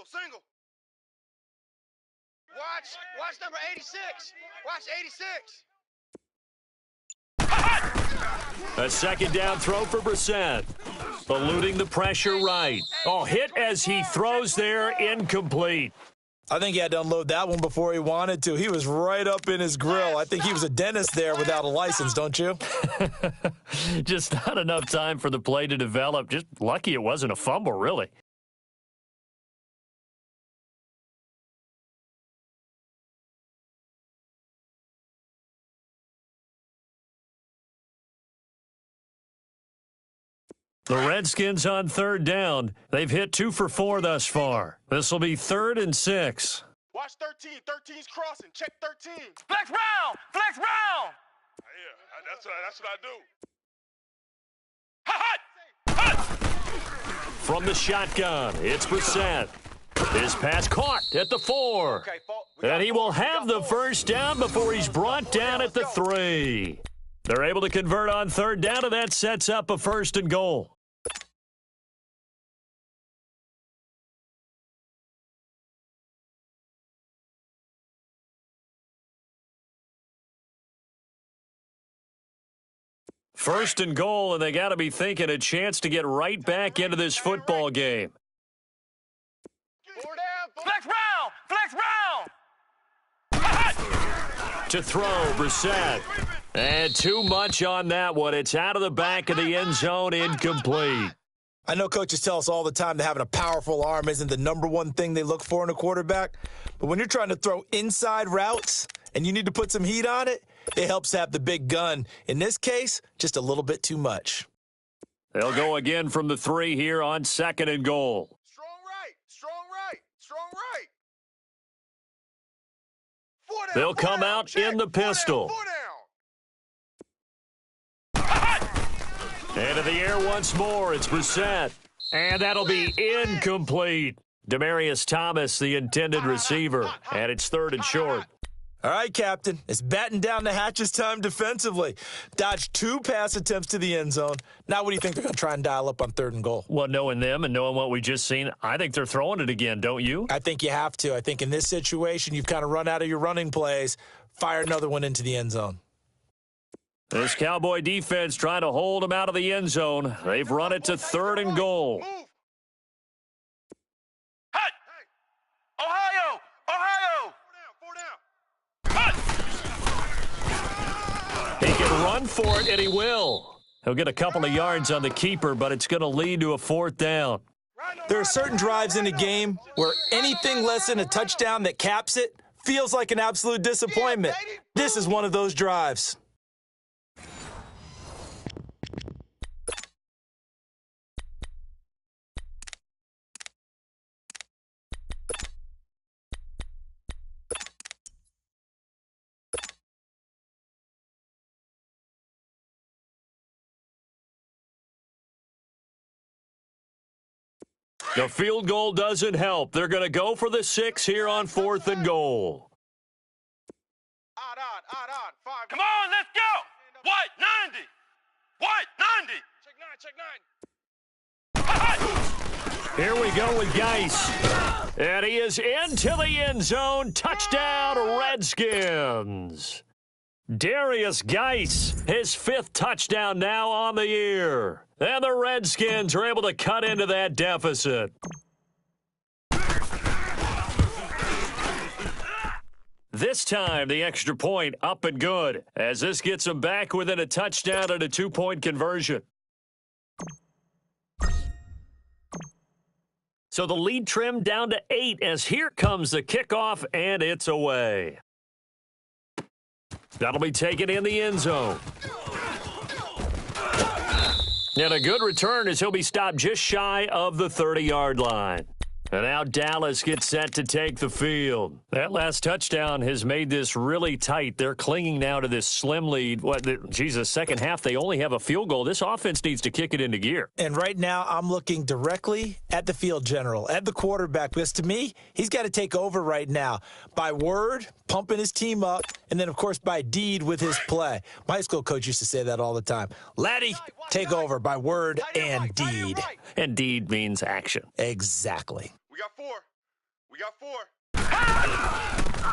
Single. Watch number 86. Watch 86. A 2nd down throw for Brissett. Eluding the pressure right. Oh, hit as he throws there, incomplete. I think he had to unload that one before he wanted to. He was right up in his grill. I think he was a dentist there without a license, don't you? Just not enough time for the play to develop. Just lucky it wasn't a fumble, really. The Redskins on third down. They've hit 2 for 4 thus far. This will be 3rd and 6. Watch 13. 13's crossing. Check 13. Flex round. Flex round. Yeah, that's what I do. Hot. From the shotgun, it's Brissett. His pass caught at the 4. And he will have the first down before he's brought down at the 3. They're able to convert on third down, and that sets up a 1st and goal. First and goal, and they got to be thinking a chance to get right back into this football game. Flex round. Flex round. To throw, Brissett. And too much on that one. It's out of the back of the end zone, incomplete. I know coaches tell us all the time that having a powerful arm isn't the number one thing they look for in a quarterback. But when you're trying to throw inside routes and you need to put some heat on it, it helps to have the big gun. In this case, just a little bit too much. They'll go again from the 3 here on 2nd and goal. Strong right. Strong right. Strong right. 4 down. They'll come out check. in the pistol. 4 down. Into the air once more, it's Brissett. And that'll be incomplete. Demaryius Thomas, the intended receiver. And it's 3rd and short. All right, Captain. It's batten down the hatches time defensively. Dodged 2 pass attempts to the end zone. Now what do you think they're going to try and dial up on 3rd and goal? Well, knowing them and knowing what we just seen, I think they're throwing it again, don't you? I think you have to. I think in this situation, you've kind of run out of your running plays. Fire another one into the end zone. This Cowboy defense trying to hold them out of the end zone. They've run it to 3rd and goal. Move. Hut. Ohio. Ohio. 4 down. He can run for it, and he will. He'll get a couple of yards on the keeper, but it's going to lead to a 4th down. There are certain drives in a game where anything less than a touchdown that caps it feels like an absolute disappointment. This is one of those drives. The field goal doesn't help. They're going to go for the 6 here on 4th and goal. Odd. 5. Come on, let's go. What? 90. What? 90. Check 9. Here we go with Geis. And he is into the end zone. Touchdown, Redskins. Darius Geis, his 5th touchdown now on the year. And the Redskins are able to cut into that deficit. This time, the extra point up and good, as this gets them back within a touchdown and a 2-point conversion. So the lead trimmed down to 8 as here comes the kickoff, and it's away. That'll be taken in the end zone. And a good return as he'll be stopped just shy of the 30-yard line. And now Dallas gets set to take the field. That last touchdown has made this really tight. They're clinging now to this slim lead. Second half, they only have a field goal. This offense needs to kick it into gear. And right now, I'm looking directly at the field general, at the quarterback, because to me, he's got to take over right now. By word, pumping his team up, and then, of course, by deed with his play. My high school coach used to say that all the time. Laddie, take over by word and deed. And deed means action. Exactly. We got 4.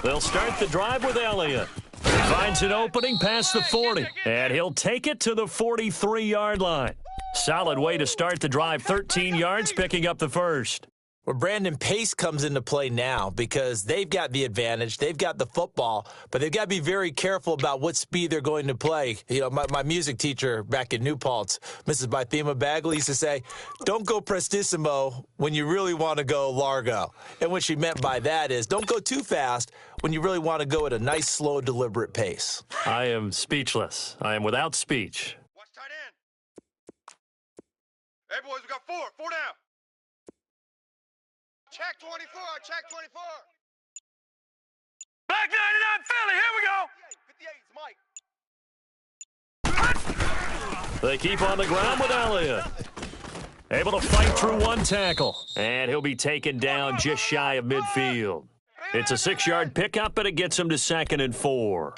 They'll start the drive with Elliott. He finds an opening past the 40, and he'll take it to the 43-yard line. Solid way to start the drive, 13 yards, picking up the first. Well, Brandon, pace comes into play now because they've got the advantage. They've got the football, but they've got to be very careful about what speed they're going to play. You know, my music teacher back in New Paltz, Mrs. Bythema Bagley, used to say, don't go prestissimo when you really want to go largo. And what she meant by that is don't go too fast when you really want to go at a nice, slow, deliberate pace. I am speechless. I am without speech. Watch tight end. Hey, boys, we got four. Four down. Check 24. Check 24. Black 99 Philly, here we go. 58's Mike. They keep on the ground with Elliott. Able to fight through one tackle. And he'll be taken down just shy of midfield. It's a 6-yard pickup, but it gets him to 2nd and 4.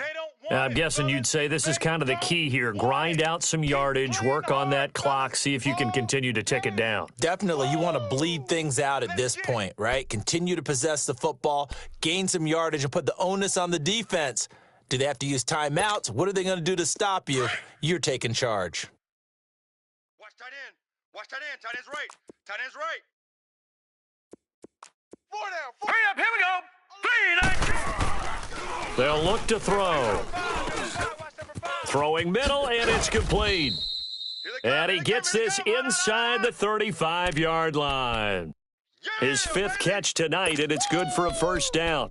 I'm guessing you'd say this is kind of the key here. Grind out some yardage, work on that clock, see if you can continue to tick it down. Definitely. You want to bleed things out at this point, right? Continue to possess the football, gain some yardage, and put the onus on the defense. Do they have to use timeouts? What are they going to do to stop you? You're taking charge. Watch tight end. Watch tight end. Tight end's right. Tight end's right. 4 down. Hurry up, here we go. 3-9. They'll look to throw. Throwing middle, and it's complete. And he gets this inside the 35-yard line. His 5th catch tonight, and it's good for a 1st down.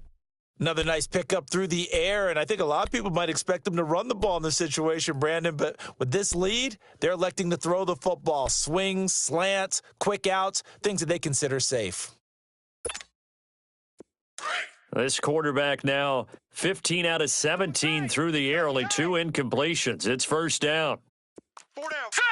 Another nice pickup through the air, and I think a lot of people might expect them to run the ball in this situation, Brandon, but with this lead, they're electing to throw the football. Swings, slants, quick outs, things that they consider safe. This quarterback now 15 out of 17 through the air, only 2 incompletions. It's 1st down. 4 down. Set.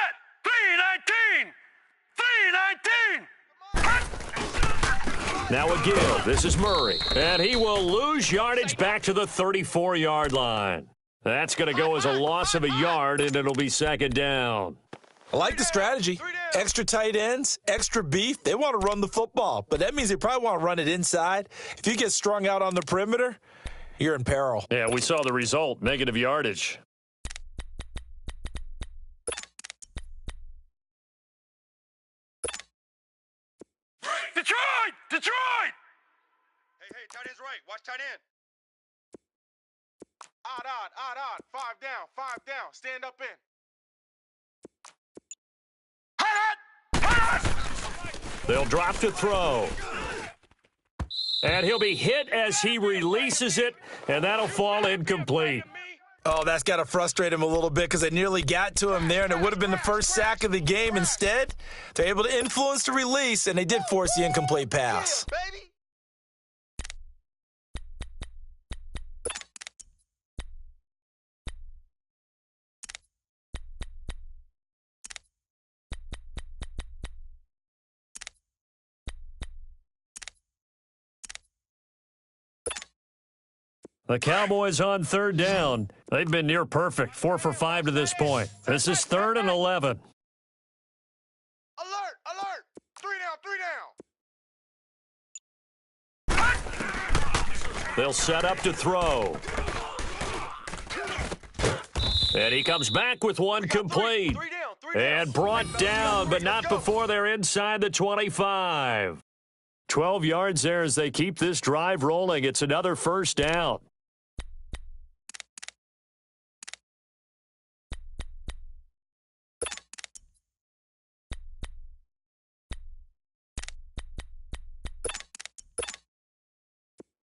3-19. Now a give. This is Murray. And he will lose yardage back to the 34-yard line. That's going to go as a loss of a yard, and it'll be 2nd down. I like the strategy. Extra tight ends, extra beef. They want to run the football, but that means they probably want to run it inside. If you get strung out on the perimeter, you're in peril. Yeah, we saw the result, negative yardage. Detroit! Detroit! Hey, tight end's right. Watch tight end. Odd. 5 down. 5 down. Stand up in. They'll drop to throw. And he'll be hit as he releases it, and that'll fall incomplete. Oh, that's got to frustrate him a little bit because they nearly got to him there, and it would have been the first sack of the game. Instead, they're able to influence the release, and they did force the incomplete pass. Baby. The Cowboys on 3rd down. They've been near perfect, 4 for 5 to this point. This is 3rd and 11. Alert. 3 down. They'll set up to throw. And he comes back with one complete. 3 down. And brought down, but not before they're inside the 25. 12 yards there as they keep this drive rolling. It's another 1st down.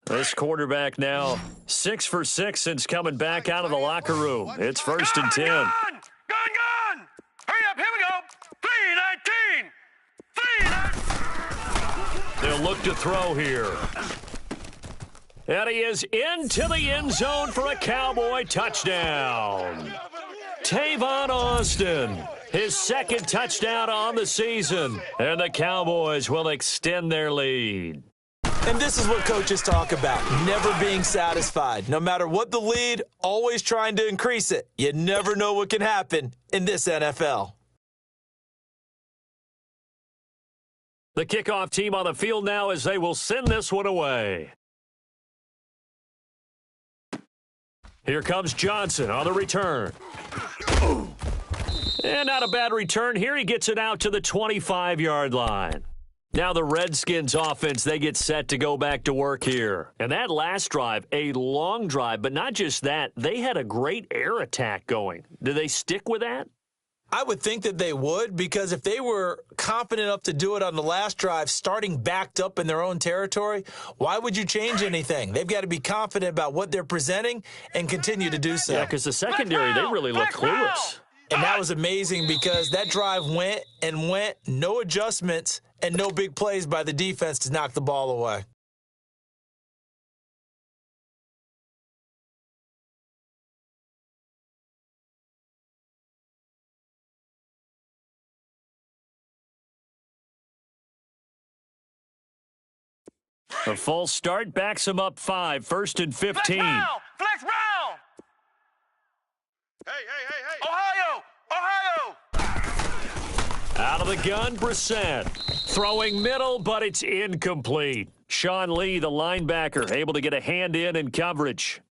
This quarterback now 6 for 6 since coming back out of the locker room. It's 1st and 10. Gone! Hurry up, here we go. 3-19. They'll look to throw here. And he is into the end zone for a Cowboy touchdown. Tavon Austin, his 2nd touchdown on the season. And the Cowboys will extend their lead. And this is what coaches talk about, never being satisfied. No matter what the lead, always trying to increase it. You never know what can happen in this NFL. The kickoff team on the field now as they will send this one away. Here comes Johnson on the return. And not a bad return here. He gets it out to the 25-yard line. Now the Redskins offense, they get set to go back to work here. And that last drive, a long drive, but not just that, they had a great air attack going. Do they stick with that? I would think that they would, because if they were confident enough to do it on the last drive, starting backed up in their own territory, why would you change anything? They've got to be confident about what they're presenting and continue to do so. Yeah, because the secondary, they really look clueless. And that was amazing because that drive went and went, no adjustments and no big plays by the defense to knock the ball away. A false start backs them up 5, 1st and 15. Flex round! Flex round! Hey! Ohio! Out of the gun, Brissett. Throwing middle, but it's incomplete. Sean Lee, the linebacker, able to get a hand in coverage.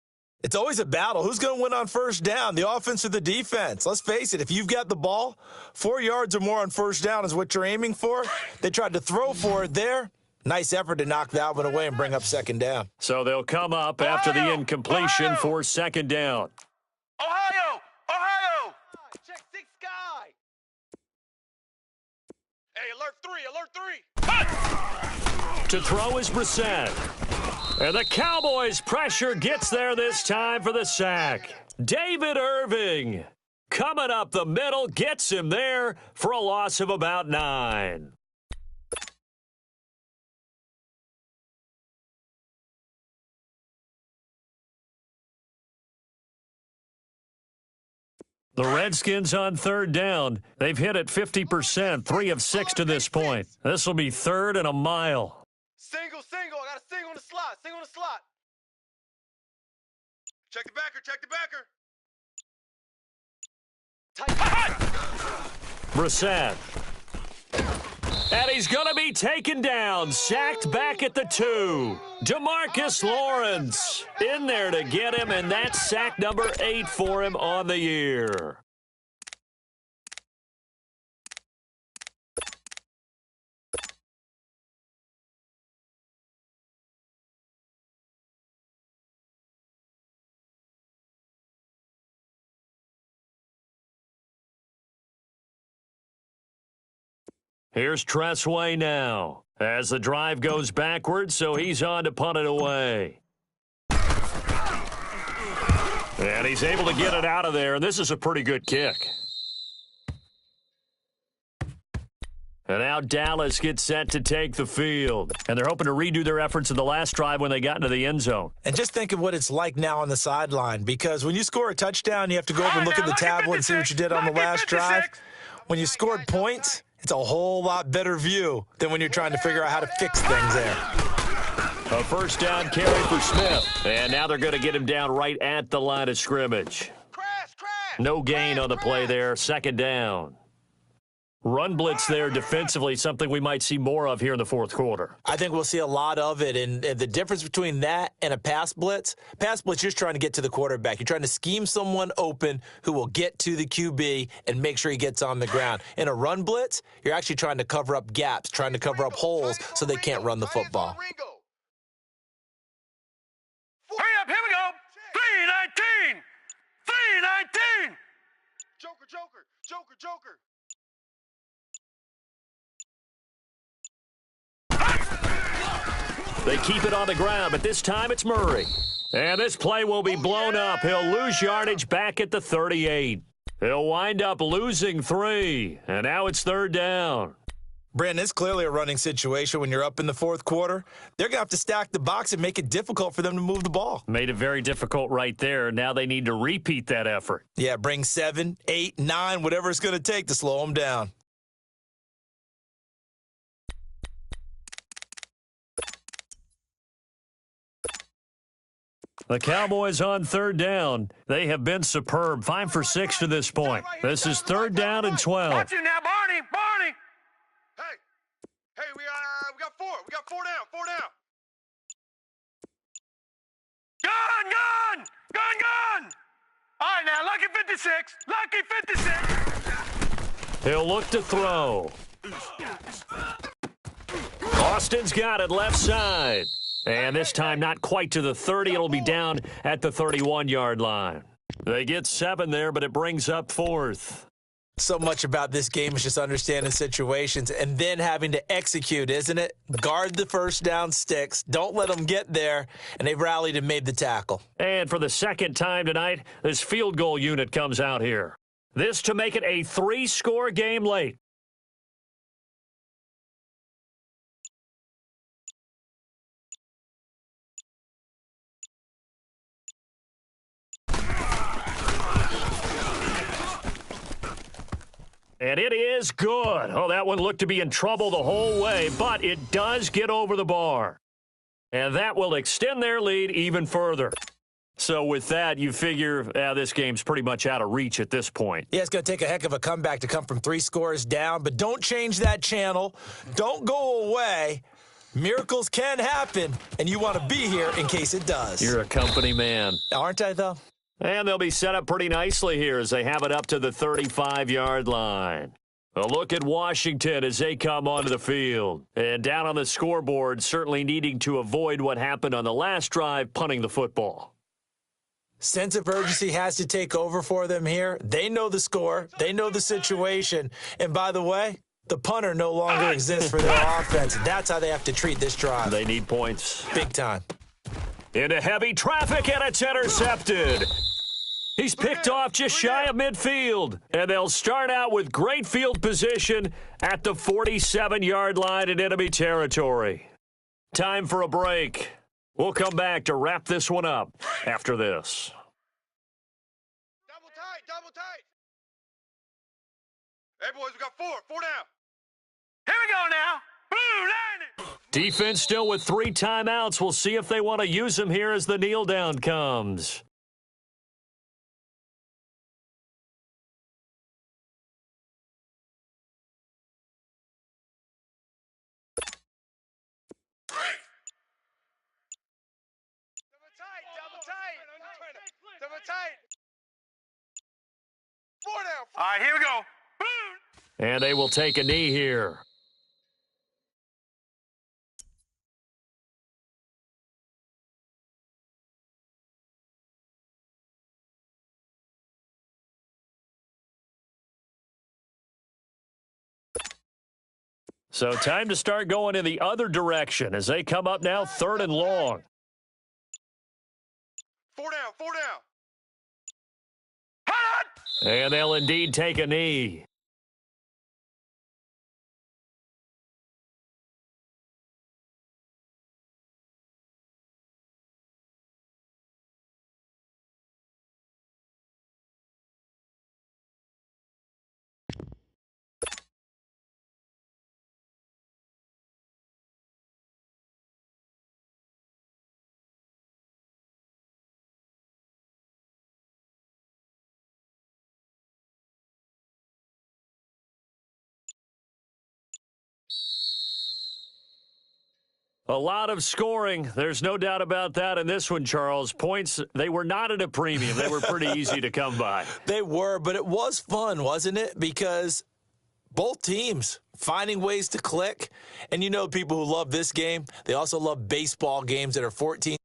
It's always a battle. Who's going to win on first down, the offense or the defense? Let's face it, if you've got the ball, 4 yards or more on first down is what you're aiming for. They tried to throw for it there. Nice effort to knock that one away and bring up second down. So they'll come up after the incompletion for second down. Ohio! Check 6 guy! Hey, alert 3! To throw is Brissett. And the Cowboys' pressure gets there this time for the sack. David Irving coming up the middle, gets him there for a loss of about 9. The Redskins on third down. They've hit it 50%, 3 of 6 to this point. This will be 3rd and a mile. Single. I got a single on the slot. Check the backer. Brissett. And he's going to be taken down, sacked back at the 2. DeMarcus Lawrence in there to get him, and that's sack number 8 for him on the year. Here's Tressway now as the drive goes backwards, so he's on to punt it away. And he's able to get it out of there, and this is a pretty good kick. And now Dallas gets set to take the field. And they're hoping to redo their efforts in the last drive when they got into the end zone. And just think of what it's like now on the sideline, because when you score a touchdown, you have to go over and look at the tablet and see what you did on the last drive. When you scored points, it's a whole lot better view than when you're trying to figure out how to fix things there. A first down carry for Smith. And now they're going to get him down right at the line of scrimmage. No gain on the play there. Second down. Run blitz there defensively, something we might see more of here in the fourth quarter. I think we'll see a lot of it, and the difference between that and a pass blitz, you're just trying to get to the quarterback. You're trying to scheme someone open who will get to the QB and make sure he gets on the ground. In a run blitz, you're actually trying to cover up gaps, trying to cover up holes so they can't run the football. Hurry up, here we go! 319! 319! Joker! They keep it on the ground, but this time it's Murray. And this play will be blown up. He'll lose yardage back at the 38. He'll wind up losing 3, and now it's third down. Brandon, it's clearly a running situation when you're up in the fourth quarter. They're going to have to stack the box and make it difficult for them to move the ball. Made it very difficult right there. Now they need to repeat that effort. Yeah, bring 7, 8, 9, whatever it's going to take to slow them down. The Cowboys on third down. They have been superb. 5 for 6 to this point. This is third down and 12. Watch you now, Barney! Hey, we got 4. We got 4 down. Gun! All right, now, lucky 56. He'll look to throw. Austin's got it left side. And this time not quite to the 30. It'll be down at the 31-yard line. They get 7 there, but it brings up 4th. So much about this game is just understanding situations and then having to execute, isn't it? Guard the first down sticks. Don't let them get there. And they've rallied and made the tackle. And for the second time tonight, this field goal unit comes out here. This to make it a 3-score game late. And it is good. Oh, that one looked to be in trouble the whole way, but it does get over the bar. And that will extend their lead even further. So with that, you figure this game's pretty much out of reach at this point. Yeah, it's going to take a heck of a comeback to come from 3 scores down, but don't change that channel. Don't go away. Miracles can happen, and you want to be here in case it does. You're a company man. Aren't I, though? And they'll be set up pretty nicely here as they have it up to the 35-yard line. A look at Washington as they come onto the field. And down on the scoreboard, certainly needing to avoid what happened on the last drive, punting the football. Sense of urgency has to take over for them here. They know the score. They know the situation. And by the way, the punter no longer exists for their offense. That's how they have to treat this drive. They need points. Big time. Into heavy traffic, and it's intercepted. He's picked off just shy of midfield. And they'll start out with great field position at the 47-yard line in enemy territory. Time for a break. We'll come back to wrap this one up after this. Double tight, double tight. Hey, boys, we got 4 down. Here we go now. Blue line. Defense still with 3 timeouts. We'll see if they want to use them here as the kneel down comes. Double tight. 4 down. All right, here we go. Boom. And they will take a knee here. So time to start going in the other direction as they come up now 3rd and long. 4 down, 4 down. And they'll indeed take a knee. A lot of scoring. There's no doubt about that in this one, Charles. Points, they were not at a premium. They were pretty easy to come by. They were, but it was fun, wasn't it? Because both teams finding ways to click. And you know people who love this game, they also love baseball games that are 14